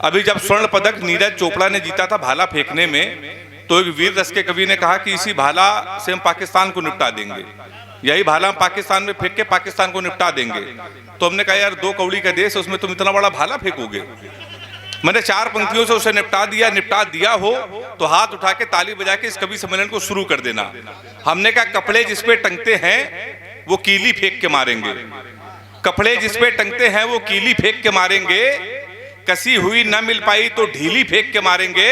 अभी जब स्वर्ण पदक नीरज चोपड़ा ने जीता था भाला फेंकने में, तो एक वीर रस के कवि ने कहा कि इसी भाला से हम पाकिस्तान को निपटा देंगे, यही भाला हम पाकिस्तान में फेंक के पाकिस्तान को निपटा देंगे। तो हमने कहा यार 2 कौड़ी का देश, उसमें तुम इतना बड़ा भाला फेंकोगे? मैंने 4 पंक्तियों से उसे निपटा दिया हो तो हाथ उठा के ताली बजा के इस कवि सम्मेलन को शुरू कर देना। हमने कहा कपड़े जिसपे टंगते हैं वो कीली फेंक के मारेंगे, कपड़े जिसपे टंगते हैं वो कीली फेंक के मारेंगे, कसी हुई न मिल पाई तो ढीली फेंक के मारेंगे।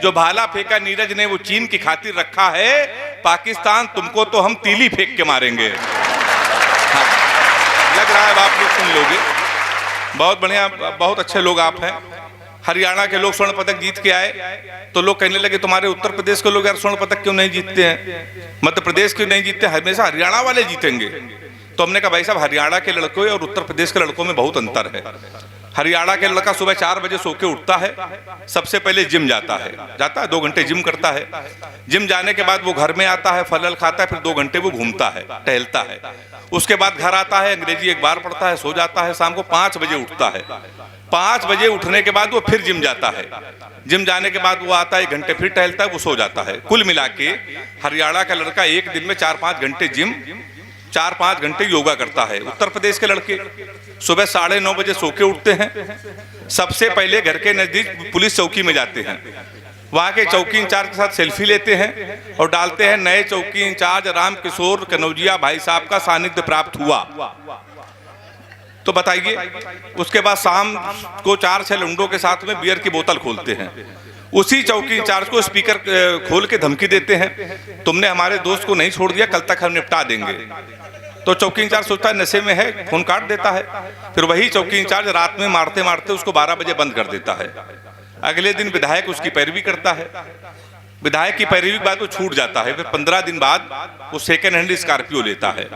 जो भाला फेंका नीरज ने वो चीन की खातिर रखा है, पाकिस्तान तुमको तो हम तीली फेंक के मारेंगे। हाँ, लग रहा है आप लोग सुन लोगे। बहुत बढ़िया, बहुत अच्छे लोग आप हैं। हरियाणा के लोग स्वर्ण पदक जीत के आए तो लोग कहने लगे तुम्हारे उत्तर प्रदेश के लोग यार स्वर्ण पदक क्यों नहीं जीतते हैं, मध्य प्रदेश क्यों नहीं जीतते, हमेशा हरियाणा वाले जीतेंगे। तो हमने कहा भाई साहब, हरियाणा के लड़कों और उत्तर प्रदेश के लड़कों में बहुत अंतर है। हरियाणा के लड़का सुबह 4 बजे सो के उठता है, सबसे पहले जिम जाता है 2 घंटे जिम करता है। जिम जाने के बाद वो घर में आता है, फल खाता है, फिर 2 घंटे वो घूमता है, टहलता है। उसके बाद घर आता है, अंग्रेजी एक बार पढ़ता है, सो जाता है। शाम को 5 बजे उठता है। 5 बजे उठने के बाद वो फिर जिम जाता है। जिम जाने के बाद वो आता है, 1 घंटे फिर टहलता है, वो सो जाता है। कुल मिला के हरियाणा का लड़का एक दिन में 4-5 घंटे जिम, 4-5 घंटे योगा करता है। उत्तर प्रदेश के लड़के सुबह 9:30 बजे सो के उठते हैं, सबसे पहले घर के नजदीक पुलिस चौकी में जाते हैं, वहां के चौकी इंचार्ज के साथ सेल्फी लेते हैं और डालते हैं नए चौकी इंचार्ज राम किशोर कनौजिया भाई साहब का सानिध्य प्राप्त हुआ। तो बताइए, उसके बाद शाम को 4-6 लुंडों के साथ में बियर की बोतल खोलते हैं। उसी चौकी इंचार्ज को स्पीकर खोल के धमकी देते हैं, तुमने हमारे दोस्त को नहीं छोड़ दिया, कल तक हम निपटा देंगे। तो चौकी इंचार्ज सोचता है नशे में है, फोन काट देता है। फिर वही चौकी इंचार्ज रात में मारते मारते उसको 12 बजे बंद कर देता है। अगले दिन विधायक उसकी पैरवी करता है, विधायक की पैरवी के बाद वो छूट जाता है। फिर 15 दिन बाद वो सेकेंड हैंड स्कॉर्पियो लेता है।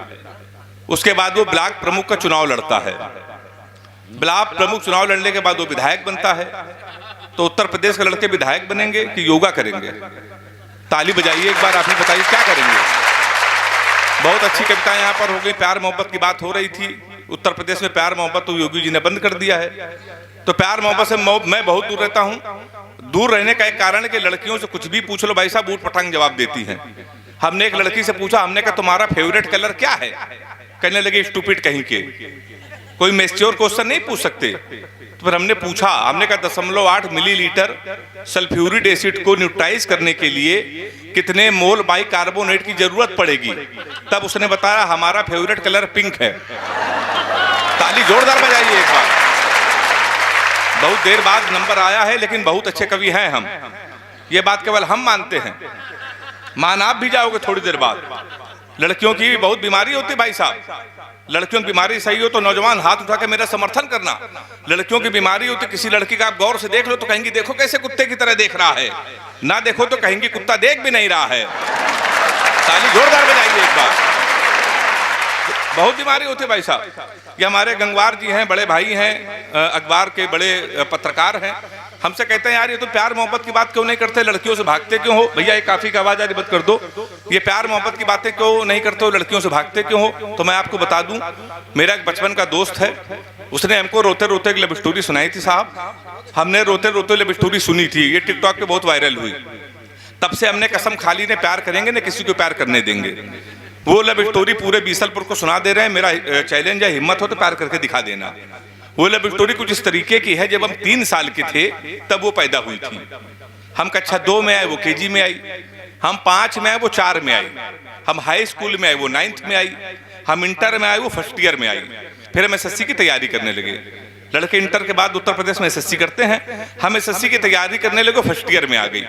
उसके बाद वो ब्लॉक प्रमुख का चुनाव लड़ता है। ब्लॉक प्रमुख चुनाव लड़ने के बाद वो विधायक बनता है। तो उत्तर प्रदेश के लड़के विधायक बनेंगे कि योगा करेंगे? ताली बजाइए एक बार, आप ही बताइए क्या करेंगे? बहुत अच्छी कविताएं यहाँ पर हो गई। प्यार मोहब्बत की बात हो रही थी। उत्तर प्रदेश में प्यार मोहब्बत तो योगी जी ने बंद कर दिया है। तो प्यार मोहब्बत से मैं बहुत दूर रहता हूँ। दूर रहने का एक कारण है कि लड़कियों से कुछ भी पूछ लो भाई साहब, ऊट पटांग जवाब देती हैं। हमने एक लड़की से पूछा, हमने कहा तुम्हारा फेवरेट कलर क्या है? कहने लगे स्टूपिड कहीं के, कोई मैच्योर क्वेश्चन नहीं पूछ सकते। तो फिर हमने पूछा, हमने कहा 0.8 मिलीलीटर सल्फ्यूरिक एसिड को न्यूट्राइज करने के लिए कितने मोल बाइकार्बोनेट की जरूरत पड़ेगी? तब उसने बताया हमारा फेवरेट कलर पिंक है। ताली जोरदार बजाइए एक बार। बहुत देर बाद नंबर आया है, लेकिन बहुत अच्छे कवि हैं हम, ये बात केवल हम मानते हैं, मान आप भी जाओगे थोड़ी देर बाद। लड़कियों की भी बहुत बीमारी होती है भाई साहब। लड़कियों की बीमारी सही हो तो नौजवान हाथ उठा के मेरा समर्थन करना। लड़कियों की बीमारी हो तो किसी लड़की का आप गौर से देख लो तो कहेंगी देखो कैसे कुत्ते की तरह देख रहा है, ना देखो तो कहेंगी कुत्ता देख भी नहीं रहा है। ताली जोरदार बजाइए एक बार। बहुत बीमारी होती है भाई साहब। ये हमारे गंगवार जी हैं, बड़े भाई हैं, अखबार के बड़े पत्रकार हैं। हमसे कहते हैं यार ये तो प्यार मोहब्बत की बात क्यों नहीं करते, लड़कियों से भागते क्यों हो? भैया ये काफी का आवाज आ रही, बंद कर दो। ये प्यार मोहब्बत की बातें क्यों नहीं करते हो, लड़कियों से भागते क्यों हो? तो मैं आपको बता दूं, मेरा एक बचपन का दोस्त है, उसने हमको रोते रोते एक लव स्टोरी सुनाई थी साहब। हमने रोते रोते लव स्टोरी सुनी थी, ये टिकटॉक पे बहुत वायरल हुई। तब से हमने कसम खा ली, ने प्यार करेंगे न किसी को प्यार करने देंगे। वो लव स्टोरी पूरे बीसलपुर को सुना दे रहे हैं। मेरा चैलेंज है, हिम्मत हो तो प्यार करके दिखा देना। वो लव स्टोरी कुछ इस तरीके की है, जब हम 3 साल के थे तब वो पैदा हुई थी। हम कक्षा 2 में आए, वो केजी में आई। हम 5 में आए, वो 4 में आई। हम हाई स्कूल में आए, वो 9th में आई। हम इंटर में आए, वो 1st ईयर में आई। फिर हम SSC की तैयारी करने लगे। लड़के इंटर के बाद उत्तर प्रदेश में SSC करते हैं। हम SSC की तैयारी करने लगे, 1st ईयर में आ गई।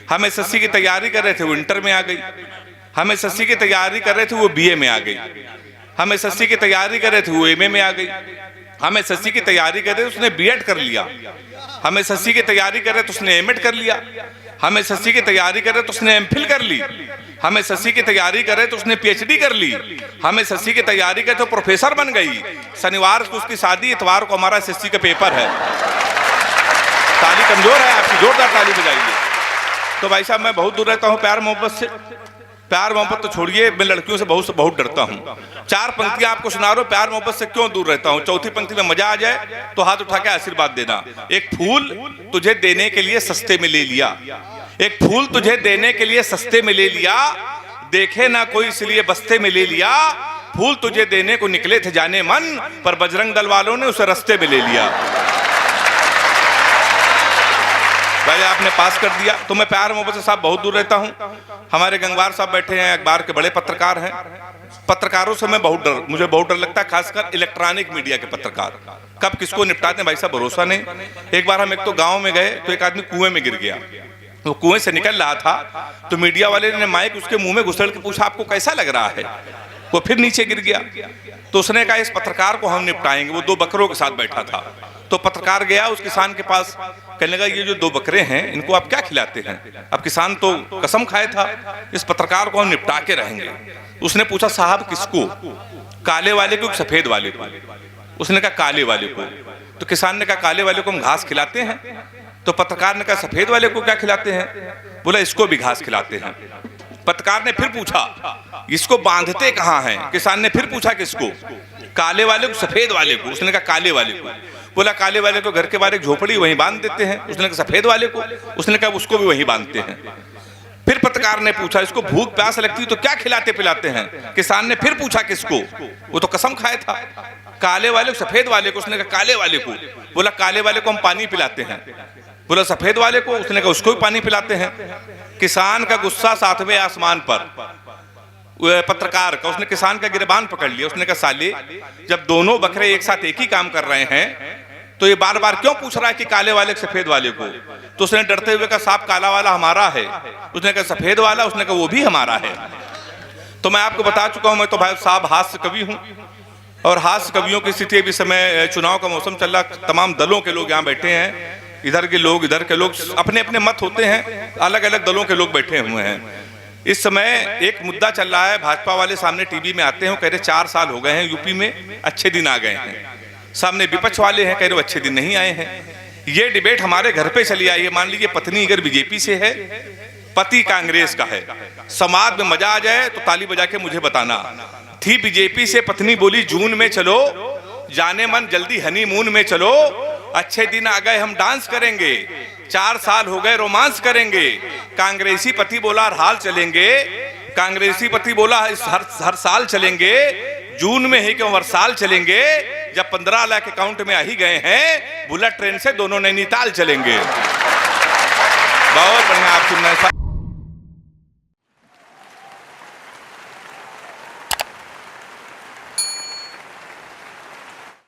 हम SSC की तैयारी कर रहे थे, वो इंटर में आ गई। हम SSC की तैयारी कर रहे थे, वो BA में आ गई। हम SSC की तैयारी कर रहे थे, वो MA में आ गई। हम SSC की तैयारी कर रहे थे, उसने B.Ed कर लिया। हम SSC की तैयारी कर रहे थे, उसने M.Ed कर लिया। हम SSC की तैयारी कर रहे थे, उसने M.Phil कर ली। हम SSC की तैयारी कर रहे थे, उसने PhD कर ली। हम SSC की तैयारी कर तो प्रोफेसर बन गई। शनिवार को उसकी शादी, इतवार को हमारा SSC का पेपर है। ताली कमजोर है आपकी, जोरदार ताली बजाइए। तो भाई साहब मैं बहुत दूर रहता हूँ प्यार मोहब्बत से। प्यार मोहब्बत तो छोड़िए, मैं लड़कियों से बहुत डरता हूँ। 4 पंक्तियां आपको सुना रहा हूं, प्यार मोहब्बत से क्यों दूर रहता हूं। चौथी पंक्ति में मजा आ जाए तो हाथ उठा के आशीर्वाद देना। एक फूल तुझे देने के लिए सस्ते में ले लिया, एक फूल तुझे देने के लिए सस्ते में ले लिया, देखे ना कोई इसलिए बस्ते में ले लिया। फूल तुझे देने को निकले थे जाने मन, पर बजरंग दल वालों ने उसे रास्ते में ले लिया। भाई आपने पास कर दिया। तो मैं प्यार मोहब्बत से साहब बहुत दूर रहता हूं। हमारे गंगवार साहब बैठे हैं, अखबार के बड़े पत्रकार हैं। पत्रकारों से मुझे बहुत डर लगता है, खासकर इलेक्ट्रॉनिक मीडिया के पत्रकार। कब किसको निपटाते हैं भाई साहब भरोसा नहीं। एक बार हम एक तो गांव में गए तो एक आदमी कुएं में गिर गया। वो कुएं से निकल रहा था तो मीडिया वाले ने माइक उसके मुंह में घुसेड़ के पूछा आपको कैसा लग रहा है। वो फिर नीचे गिर गया तो उसने कहा इस पत्रकार को हम निपटाएंगे। वो 2 बकरों के साथ बैठा था तो पत्रकार गया उस किसान के पास, कहने लगा ये जो 2 बकरे हैं इनको आप क्या खिलाते हैं। अब किसान तो कसम खाए था इस पत्रकार को हम निपटा के रहेंगे। उसने पूछा साहब किसको, काले वाले को सफेद वाले को। उसने कहा काले वाले को। तो किसान ने कहा काले वाले को हम घास खिलाते हैं। तो पत्रकार ने कहा सफेद वाले को क्या खिलाते हैं। बोला इसको भी घास खिलाते हैं। पत्रकार ने फिर पूछा इसको बांधते कहाँ हैं। किसान ने फिर पूछा किसको, काले वाले को सफेद वाले को। उसने कहा काले वाले को। बोला काले वाले को घर के बाहर एक झोपड़ी वहीं बांध देते हैं। उसने कहा सफेद वाले को। उसने कहा उसको भी वहीं बांधते हैं। फिर पत्रकार ने पूछा इसको भूख प्यास लगती तो क्या खिलाते पिलाते हैं। किसान ने फिर पूछा किसको, वो तो कसम खाए था, काले वाले को सफेद वाले को। उसने कहा काले वाले को। बोला काले वाले को हम पानी पिलाते हैं। बोला सफेद वाले को। उसने कहा उसको भी पानी पिलाते हैं। किसान का गुस्सा 7वें आसमान पर पत्रकार का। उसने किसान का गिरबान पकड़ लिया। उसने कहा साले जब दोनों बकरे एक साथ एक ही काम कर रहे हैं तो ये बार बार क्यों पूछ रहा है कि काले वाले सफेद वाले को। तो उसने डरते हुए कहा साहब काला वाला हमारा है। उसने कहा सफेद वाला। उसने कहा वो भी हमारा है। तो मैं आपको बता चुका हूं मैं तो भाई साहब हास्य कवि हूं और हास्य कवियों की स्थिति अभी समय चुनाव का मौसम चल रहा। तमाम दलों के लोग यहाँ बैठे हैं, इधर के लोग इधर के लोग, अपने अपने मत होते हैं, अलग अलग दलों के लोग बैठे हुए हैं। इस समय एक मुद्दा चल रहा है, भाजपा वाले सामने टीवी में आते हैं, कह रहे 4 साल हो गए हैं यूपी में, अच्छे दिन आ गए हैं। सामने विपक्ष वाले हैं, कह रहे अच्छे दिन नहीं आए हैं। ये डिबेट हमारे घर पे चली आई है। मान लीजिए पत्नी अगर बीजेपी से है, पति कांग्रेस का है, समाज में मजा आ जाए तो ताली बजा के मुझे बताना। थी बीजेपी से पत्नी बोली जून में चलो, जाने मन जल्दी हनीमून में चलो, अच्छे दिन आ गए हम डांस करेंगे, 4 साल हो गए रोमांस करेंगे। कांग्रेसी पति बोला हर हाल चलेंगे, कांग्रेसी पति बोला इस हर साल चलेंगे, जून में ही क्यों हर साल चलेंगे, जब 15 लाख अकाउंट में आ ही गए हैं, बुलेट ट्रेन से दोनों नैनीताल चलेंगे। बहुत बढ़िया आप सुन रहे हैं।